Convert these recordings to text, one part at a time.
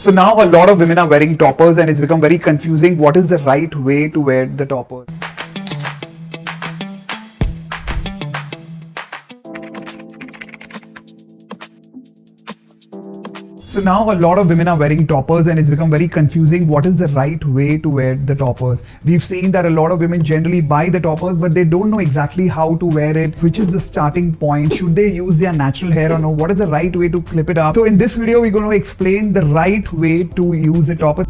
So now a lot of women are wearing toppers and it's become very confusing. What is the right way to wear the topper? So now a lot of women are wearing toppers and it's become very confusing. What is the right way to wear the toppers? We've seen that a lot of women generally buy the toppers, but they don't know exactly how to wear it, which is the starting point. Should they use their natural hair or no? What is the right way to clip it up? So in this video, we're going to explain the right way to use the topper.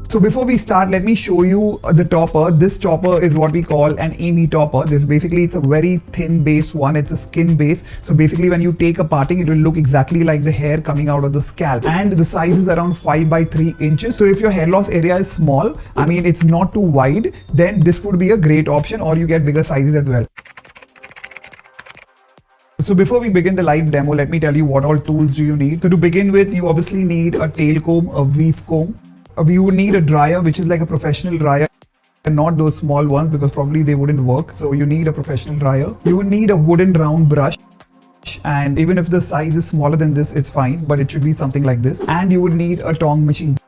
So before we start, let me show you the topper. This topper is what we call an Amy topper. It's a very thin base one. It's a skin base. So basically when you take a parting, it will look exactly like the hair coming out of the scalp. And the size is around 5 by 3 inches. So if your hair loss area is small, it's not too wide, then this would be a great option, or you get bigger sizes as well. So before we begin the live demo, let me tell you what all tools do you need. So to begin with, you obviously need a tail comb, a weave comb. You would need a dryer, which is like a professional dryer, and not those small ones because probably they wouldn't work. So you need a professional dryer. You would need a wooden round brush, and even if the size is smaller than this, it's fine, but it should be something like this. And you would need a tong machine.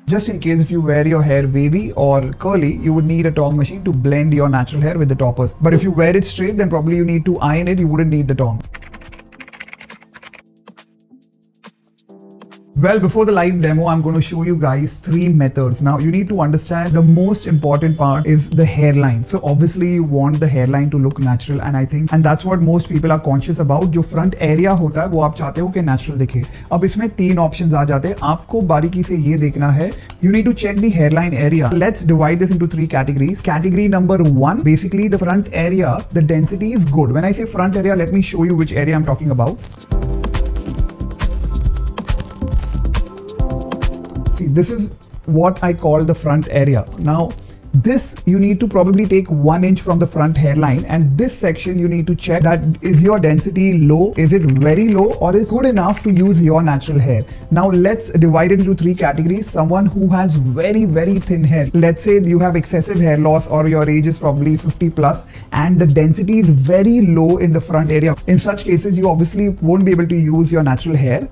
Just in case if you wear your hair wavy or curly, you would need a tong machine to blend your natural hair with the toppers. But if you wear it straight, then probably you need to iron it. You wouldn't need the tong. Well, before the live demo, I'm going to show you guys 3 methods. Now, you need to understand the most important part is the hairline. So obviously you want the hairline to look natural, and that's what most people are conscious about. जो front area होता है वो आप चाहते हो कि natural दिखे. अब इसमें 3 options आ जाते हैं. आपको बारीकी से ये देखना है. You need to check the hairline area. Let's divide this into 3 categories. Category number 1, basically the front area, the density is good. When I say front area, let me show you which area I'm talking about. This is what I call the front area. Now this you need to probably take 1 inch from the front hairline, and this section you need to check that is your density low, is it very low, or is good enough to use your natural hair. Now let's divide it into 3 categories. Someone who has very thin hair, let's say you have excessive hair loss or your age is probably 50 plus and the density is very low in the front area. In such cases you obviously won't be able to use your natural hair.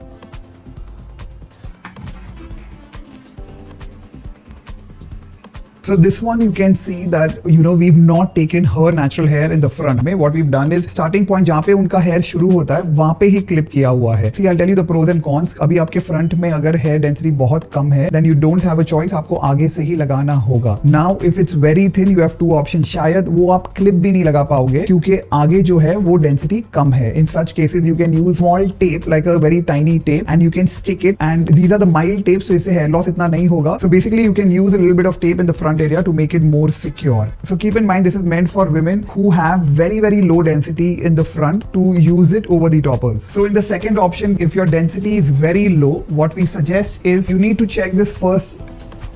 So this one you can see that we've not taken her natural hair in the front. What we've done is starting point जहाँ पे उनका hair शुरू होता है वहाँ पे ही clip किया हुआ है. See, I'll tell you the pros and cons. अभी आपके front में अगर hair density बहुत कम है, then you don't have a choice. आपको आगे से ही लगाना होगा. Now if it's very thin, you have 2 options. शायद वो आप clip भी नहीं लगा पाओगे क्योंकि आगे जो है वो density कम है. In such cases you can use small tape, like a very tiny tape, and you can stick it. And these are the mild tapes, so इससे hair loss इतना नहीं होगा. So basically you can use a little bit of tape in the front area to make it more secure. So keep in mind, this is meant for women who have very low density in the front to use it over the toppers. So in the second option, if your density is very low, what we suggest is you need to check this first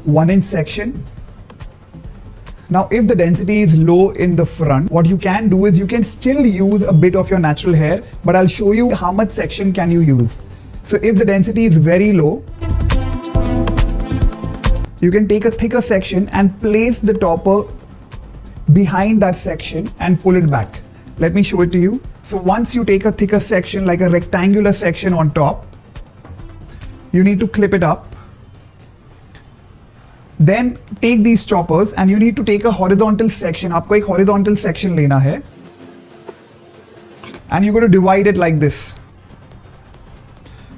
1 inch section. Now if the density is low in the front, what you can do is you can still use a bit of your natural hair, but I'll show you how much section can you use. So if the density is very low, you can take a thicker section and place the topper behind that section and pull it back. Let me show it to you. So once you take a thicker section, like a rectangular section on top, you need to clip it up. Then take these choppers and you need to take a horizontal section. आपको एक horizontal section लेना है. And you're going to divide it like this.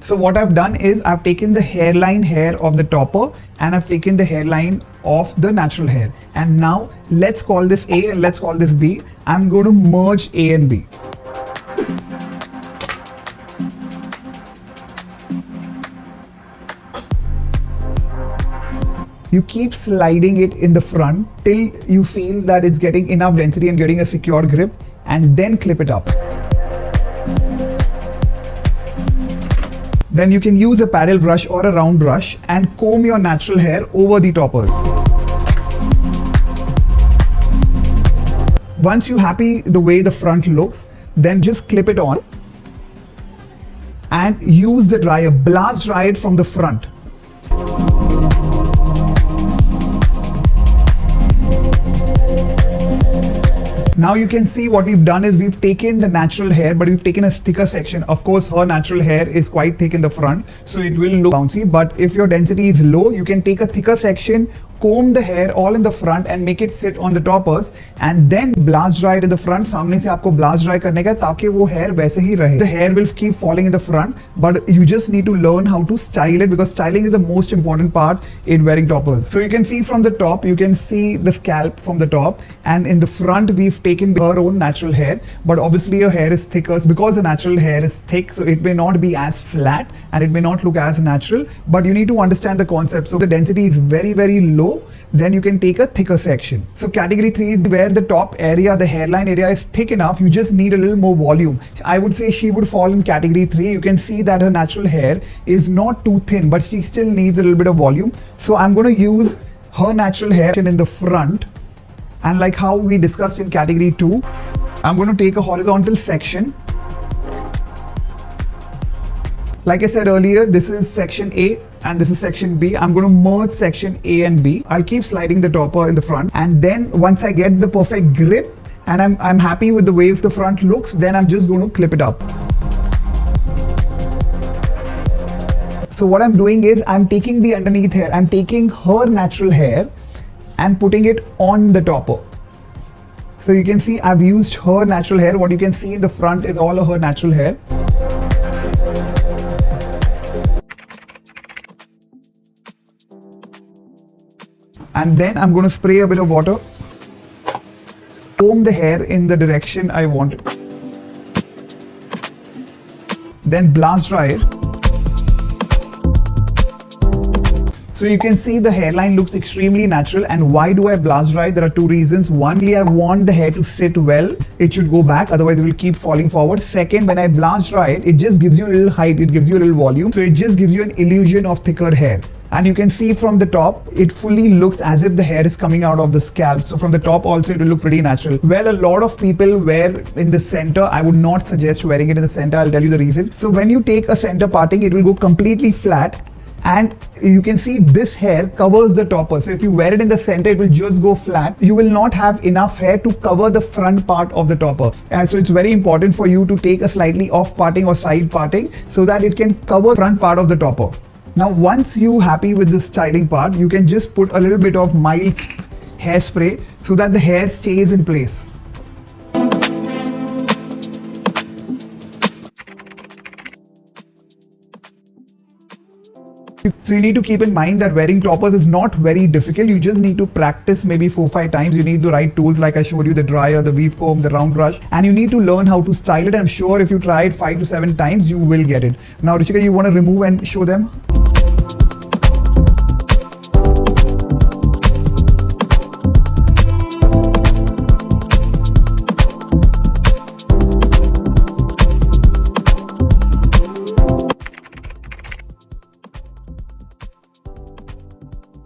So what I've done is I've taken the hairline hair of the topper and I've taken the hairline of the natural hair. And now let's call this A and let's call this B. I'm going to merge A and B. You keep sliding it in the front till you feel that it's getting enough density and getting a secure grip, and then clip it up. Then you can use a paddle brush or a round brush and comb your natural hair over the toppers. Once you're happy the way the front looks, then just clip it on and use the dryer. Blast dry it from the front. Now you can see what we've done is we've taken the natural hair, but we've taken a thicker section. Of course, her natural hair is quite thick in the front, so it will look bouncy. But if your density is low, you can take a thicker section, comb the hair all in the front and make it sit on the toppers, and then blast dry it in the front. सामने से आपको blast dry करने का ताकि वो hair वैसे ही रहे. The hair will keep falling in the front, but you just need to learn how to style it, because styling is the most important part in wearing toppers. So you can see from the top, you can see the scalp from the top, and in the front we've taken her own natural hair, but obviously her hair is thicker because the natural hair is thick, so it may not be as flat and it may not look as natural, but you need to understand the concept. So the density is very, very low, then you can take a thicker section. So category 3 is where the top area, the hairline area is thick enough, you just need a little more volume. I would say she would fall in category 3. You can see that her natural hair is not too thin, but she still needs a little bit of volume. So I'm going to use her natural hair in the front, and like how we discussed in category 2, I'm going to take a horizontal section. Like I said earlier, this is section A and this is section B. I'm going to merge section A and B. I'll keep sliding the topper in the front, and then once I get the perfect grip and I'm happy with the way the front looks, then I'm just going to clip it up. So what I'm doing is I'm taking the underneath hair, I'm taking her natural hair and putting it on the topper. So you can see I've used her natural hair. What you can see in the front is all of her natural hair. And then I'm going to spray a bit of water, comb the hair in the direction I want it, then blast dry it. So you can see the hairline looks extremely natural. And why do I blast dry? There are two reasons. One, I want the hair to sit well. It should go back, otherwise it will keep falling forward. Second, when I blast dry it, it just gives you a little height, it gives you a little volume. So it just gives you an illusion of thicker hair. And you can see from the top, it fully looks as if the hair is coming out of the scalp. So from the top also, it will look pretty natural. Well, a lot of people wear in the center. I would not suggest wearing it in the center. I'll tell you the reason. So when you take a center parting, it will go completely flat. And you can see this hair covers the topper. So if you wear it in the center, it will just go flat. You will not have enough hair to cover the front part of the topper. And so it's very important for you to take a slightly off parting or side parting so that it can cover the front part of the topper. Now, once you're happy with the styling part, you can just put a little bit of mild hairspray so that the hair stays in place. So you need to keep in mind that wearing toppers is not very difficult. You just need to practice maybe 4-5 times. You need the right tools, like I showed you, the dryer, the weave comb, the round brush, and you need to learn how to style it. I'm sure if you try it 5 to 7 times, you will get it. Now, Rishika, you want to remove and show them?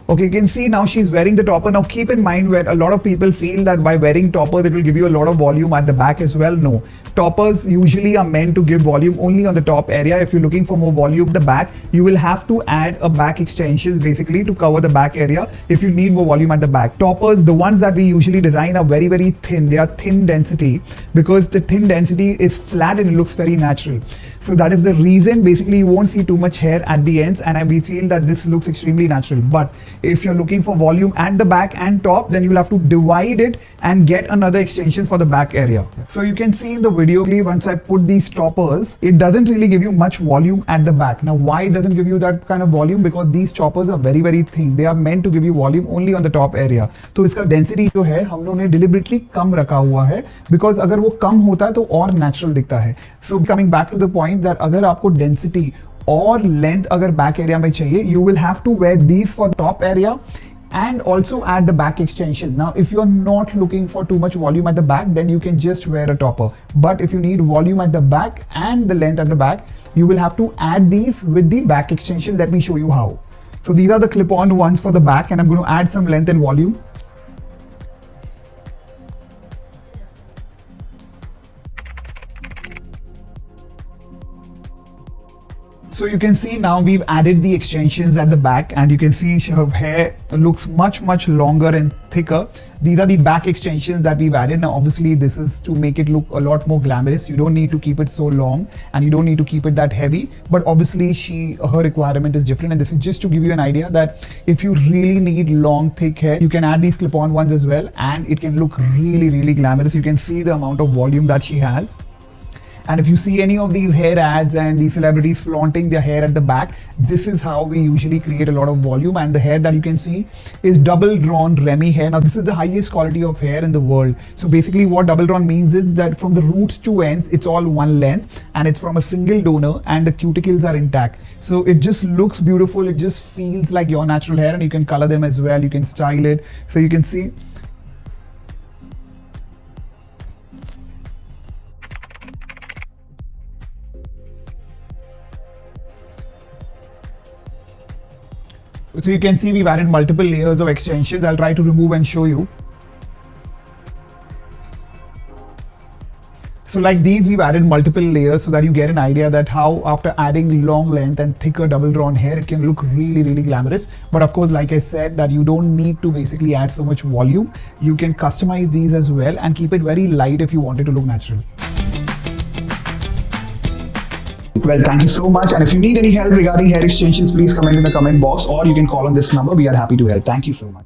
Okay, you can see now she's wearing the topper. Now keep in mind, where a lot of people feel that by wearing toppers it will give you a lot of volume at the back as well. No, toppers usually are meant to give volume only on the top area. If you're looking for more volume at the back, you will have to add a back extensions basically to cover the back area if you need more volume at the back. Toppers, the ones that we usually design, are very, very thin. They are thin density because the thin density is flat and it looks very natural. So that is the reason basically you won't see too much hair at the ends, and we feel that this looks extremely natural. But if you're looking for volume at the back and top, then you'll have to divide it and get another extensions for the back area. So you can see in the video, once I put these toppers, it doesn't really give you much volume at the back. Now why it doesn't give you that kind of volume? Because these toppers are very, very thin. They are meant to give you volume only on the top area. तो इसका density जो है हम लोगों ने deliberately कम रखा हुआ है, because अगर वो कम होता है तो और natural दिखता है. So coming back to the point that अगर आपको density और length अगर back area में चाहिए, you will have to wear these for top area and also add the back extension. Now if you're not looking for too much volume at the back, then you can just wear a topper. But if you need volume at the back and the length at the back, you will have to add these with the back extension. Let me show you how. So these are the clip-on ones for the back, and I'm going to add some length and volume. So you can see now we've added the extensions at the back, and you can see her hair looks much longer and thicker. These are the back extensions that we've added. Now obviously this is to make it look a lot more glamorous. You don't need to keep it so long, and you don't need to keep it that heavy, but obviously her requirement is different, and this is just to give you an idea that if you really need long thick hair, you can add these clip-on ones as well, and it can look really glamorous. You can see the amount of volume that she has. And if you see any of these hair ads and these celebrities flaunting their hair at the back, this is how we usually create a lot of volume. And the hair that you can see is double drawn Remy hair. Now this is the highest quality of hair in the world. So basically what double drawn means is that from the roots to ends, it's all one length, and it's from a single donor, and the cuticles are intact. So it just looks beautiful. It just feels like your natural hair, and you can color them as well. You can style it. So you can see. So you can see we've added multiple layers of extensions. I'll try to remove and show you. So like these, we've added multiple layers so that you get an idea that how after adding long length and thicker double drawn hair, it can look really glamorous. But of course, like I said, that you don't need to basically add so much volume. You can customize these as well and keep it very light if you want it to look natural. Well, thank you so much. And if you need any help regarding hair extensions, please comment in the comment box, or you can call on this number. We are happy to help. Thank you so much.